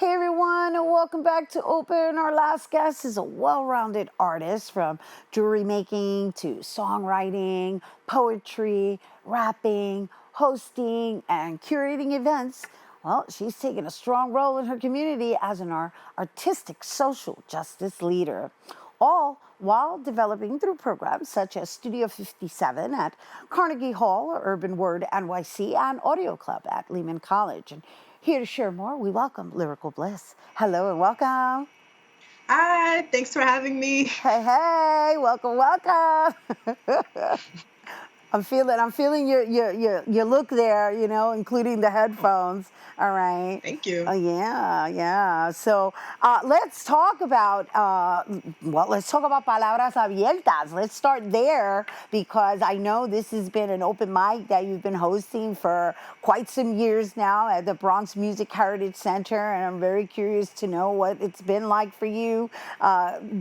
Hey everyone, and welcome back to Open. Our last guest is a well-rounded artist from jewelry making to songwriting, poetry, rapping, hosting, and curating events. Well, she's taken a strong role in her community as an artistic social justice leader, all while developing through programs such as Studio 57 at Carnegie Hall, Urban Word NYC, and Audio Club at Lehman College. And here to share more, we welcome Lyrical Bliss. Hello and welcome. Hi, thanks for having me. Hey, welcome, welcome. I'm feeling your look there, including the headphones. All right. Thank Oh you. yeah, yeah. So let's talk about palabras abiertas. Let's start there because I know this has been an open mic that you've been hosting for quite some years now at the Bronx Music Heritage Center, and I'm very curious to know what it's been like for you,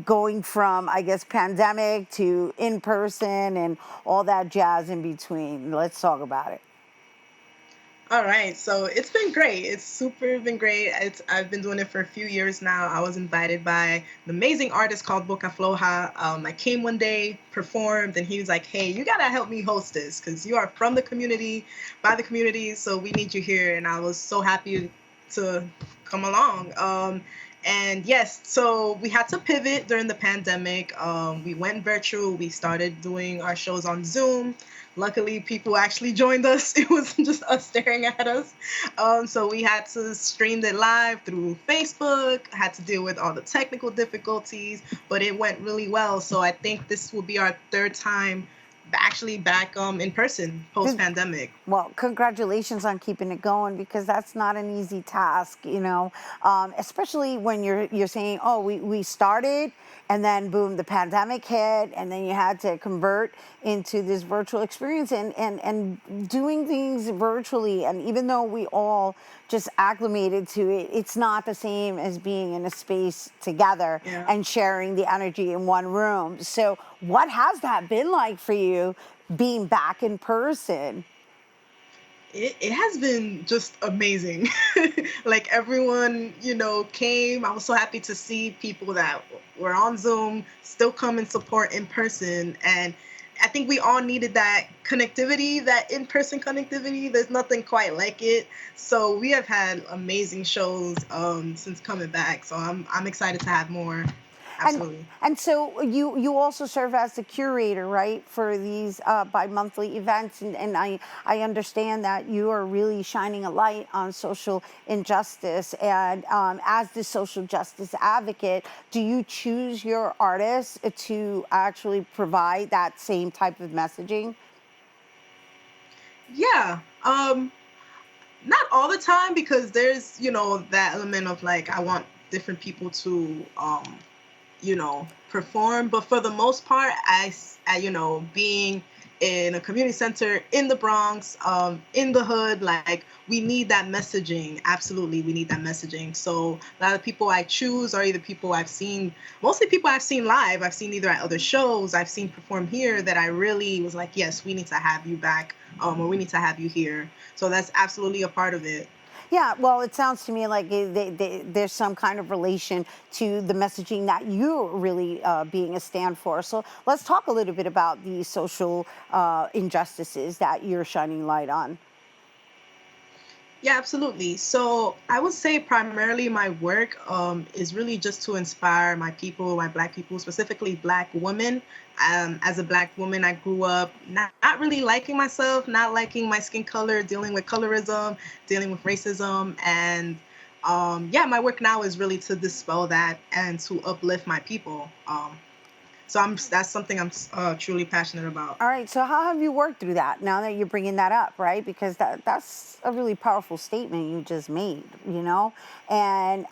going from, I guess, pandemic to in person and all that jazz in between. Let's talk about it. All right, so it's been great. It's super been great. I've been doing it for a few years now. I was invited by an amazing artist called Boca Floja. I came one day, performed, and he was like, "Hey, you gotta help me host this because you are from the community, by the community, so we need you here." And I was so happy to come along. And yes, so we had to pivot during the pandemic. We went virtual. We started doing our shows on Zoom. Luckily, people actually joined us. It wasn't just us staring at us. So we had to stream it live through Facebook, had to deal with all the technical difficulties, but it went really well. So I think this will be our third time actually back in person post pandemic. Well, congratulations on keeping it going because that's not an easy task, especially when you're saying, oh, we started and then boom, the pandemic hit, and then you had to convert into this virtual experience and doing things virtually. And even though we all just acclimated to it, it's not the same as being in a space together Yeah. and sharing the energy in one room. So, what has that been like for you being back in person? It has been just amazing. Like everyone, came. I was so happy to see people that were on Zoom still come and support in person. And I think we all needed that connectivity, that in person connectivity. There's nothing quite like it. So we have had amazing shows since coming back. So I'm excited to have more. And Absolutely. and so you also serve as the curator, right, for these bi-monthly events, and I understand that you are really shining a light on social injustice. And as the social justice advocate, do you choose your artists to actually provide that same type of messaging? Yeah. Not all the time because there's, that element of like I want different people to perform. But for the most part, being in a community center in the Bronx, in the hood, like we need that messaging. Absolutely, we need that messaging. So a lot of people I choose are either people I've seen, mostly people I've seen live. I've seen either at other shows, I've seen perform here that I really was like, yes, we need to have you back, or we need to have you here. So that's absolutely a part of it. Yeah, well, it sounds to me like there's some kind of relation to the messaging that you're really being a stand for. So let's talk a little bit about the social injustices that you're shining light on. Yeah, absolutely. So I would say primarily my work is really just to inspire my people, my Black people, specifically Black women. As a Black woman, I grew up not really liking myself, not liking my skin color, dealing with colorism, dealing with racism. And yeah, my work now is really to dispel that and to uplift my people. So that's something I'm truly passionate about. All right, so how have you worked through that now that you're bringing that up, right? Because that's a really powerful statement you just made, and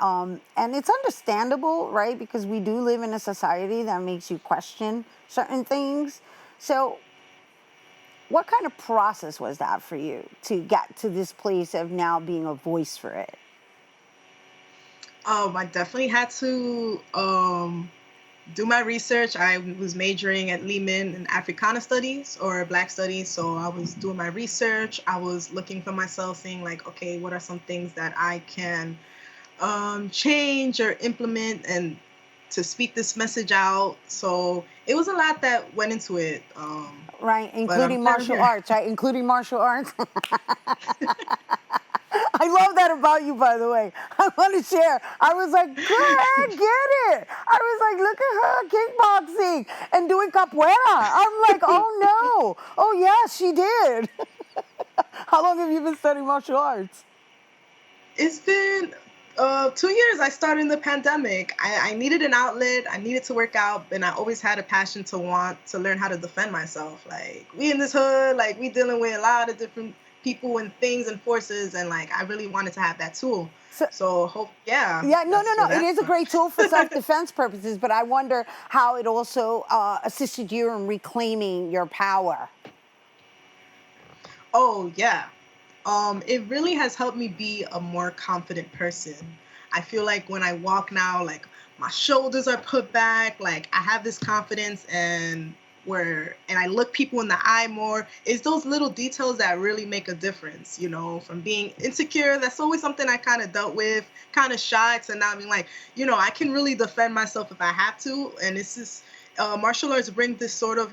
it's understandable, right? Because we do live in a society that makes you question certain things. So, what kind of process was that for you to get to this place of now being a voice for it? I definitely had to do my research. I was majoring at Lehman in Africana Studies or Black Studies. So I was doing my research. I was looking for myself, saying like, okay, what are some things that I can change or implement and to speak this message out. So it was a lot that went into it. Right, But I'm including glad I'm martial here. arts, right? Including martial arts. I love that about you, by the way. I want to share. I was like, go ahead, get it. I was like, look at her kickboxing and doing capoeira. I'm like, oh no. Oh, yeah, she did. How long have you been studying martial arts? It's been 2 years. I started in the pandemic. I needed an outlet. I needed to work out, and I always had a passion to want to learn how to defend myself. Like we in this hood, like we dealing with a lot of different people and things and forces, and like I really wanted to have that tool. So, So hope, yeah, yeah, no, no, that's where no. It that's is a from. great tool for self-defense purposes, but I wonder how it also assisted you in reclaiming your power. Oh yeah. It really has helped me be a more confident person. I feel like when I walk now, like my shoulders are put back, like I have this confidence and I look people in the eye more. It's those little details that really make a difference, from being insecure, that's always something I kind of dealt with, kind of shy to now being like, I can really defend myself if I have to. And it's just martial arts bring this sort of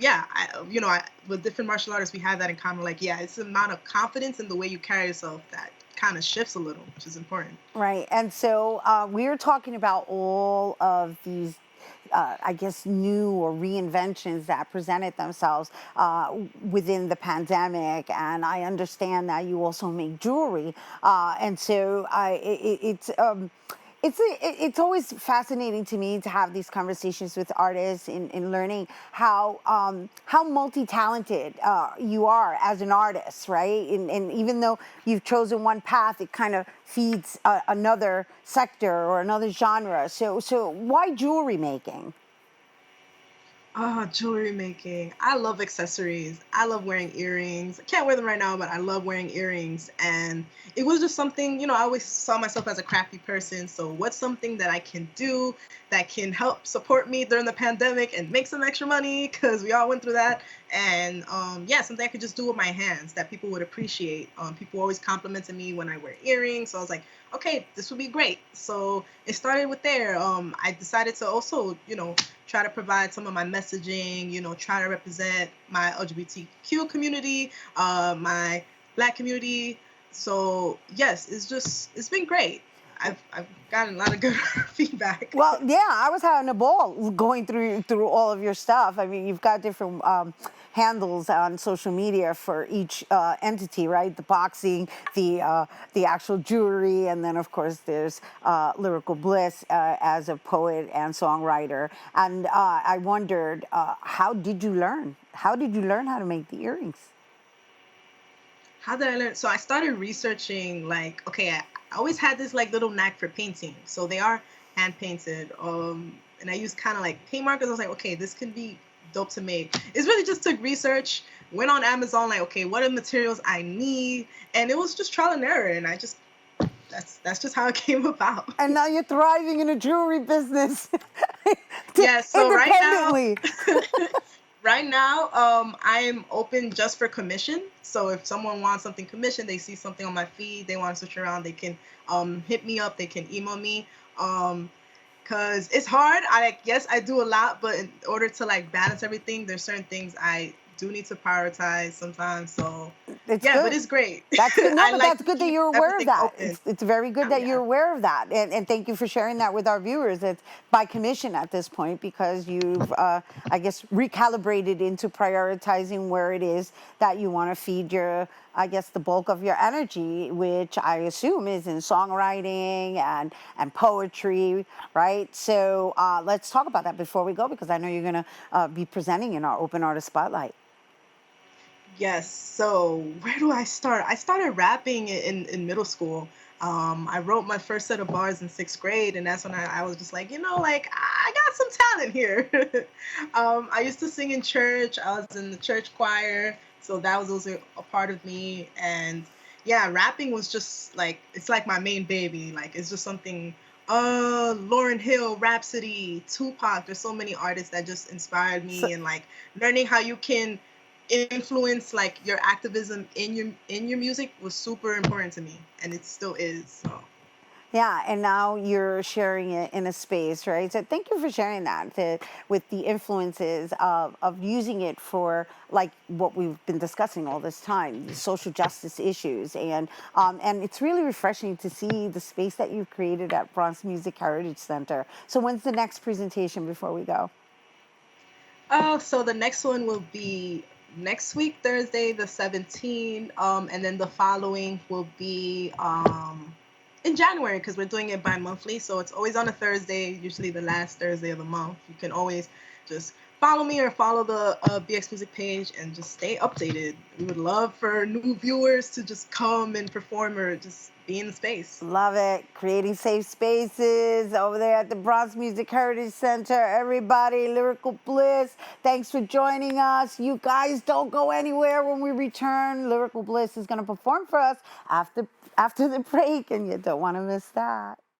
with different martial artists we have that in common, like it's the amount of confidence in the way you carry yourself that kind of shifts a little, which is important. Right. And so we're talking about all of these, I guess, new or reinventions that presented themselves within the pandemic. And I understand that you also make jewelry. And so it's always fascinating to me to have these conversations with artists in learning how multi-talented you are as an artist, right? And even though you've chosen one path, it kind of feeds another sector or another genre. So why jewelry making? Jewelry making. I love accessories. I love wearing earrings. I can't wear them right now, but I love wearing earrings. And it was just something, I always saw myself as a crafty person. So, what's something that I can do that can help support me during the pandemic and make some extra money? Because we all went through that. And yeah, something I could just do with my hands that people would appreciate. People always complimented me when I wear earrings. So, I was like, okay, this would be great. So, it started with there. I decided to also, try to provide some of my messaging, try to represent my LGBTQ community, my Black community. So yes, it's been great. I've gotten a lot of good feedback. Well, yeah, I was having a ball going through all of your stuff. I mean, you've got different handles on social media for each entity, right? The boxing, the actual jewelry, and then of course there's Lyrical Bliss as a poet and songwriter. And I wondered, how did you learn? How did you learn how to make the earrings? How did I learn? So I started researching, like, okay, I always had this like little knack for painting. So they are hand painted. And I used kind of like paint markers. I was like, okay, this could be dope to make. It's really just took research, went on Amazon, like, okay, what are materials I need? And it was just trial and error. And I just that's just how it came about. And now you're thriving in a jewelry business Yeah, so right now independently. right now, I'm open just for commission. So if someone wants something commissioned, they see something on my feed, they want to switch around, they can hit me up, they can email me. Cause it's hard. Yes, I do a lot, but in order to like balance everything, there's certain things I do need to prioritize sometimes. So It's yeah, but good. it's great. That's good. No, I but like that's to good that keep you're aware of everything that. open. It's very good Oh that yeah. you're aware of that, and thank you for sharing that with our viewers. It's by commission at this point because you've, I guess, recalibrated into prioritizing where it is that you want to feed your, I guess, the bulk of your energy, which I assume is in songwriting and poetry, right? So let's talk about that before we go because I know you're going to be presenting in our Open Artist Spotlight. Yes. So where do I start? I started rapping in middle school. I wrote my first set of bars in sixth grade, and that's when I was just like, like I got some talent here. I used to sing in church. I was in the church choir, so that was also a part of me. And yeah, rapping was just like it's like my main baby. Like it's just something. Lauren Hill, Rhapsody, Tupac. There's so many artists that just inspired So, me, and like learning how you can influence like your activism in your music was super important to me, and it still is. So Yeah, and now you're sharing it in a space, right? So thank you for sharing that with the influences of using it for like what we've been discussing all this time, the social justice issues, and it's really refreshing to see the space that you've created at Bronx Music Heritage Center. So when's the next presentation before we go? Oh, so the next one will be next week, Thursday, the 17th, and then the following will be in January because we're doing it bi-monthly. So it's always on a Thursday, usually the last Thursday of the month. You can always just follow me or follow the BX Music page and just stay updated. We would love for new viewers to just come and perform or just be in the space. Love it. Creating safe spaces over there at the Bronx Music Heritage Center. Everybody, Lyrical Bliss, thanks for joining us. You guys don't go anywhere when we return. Lyrical Bliss is going to perform for us after the break, and you don't want to miss that.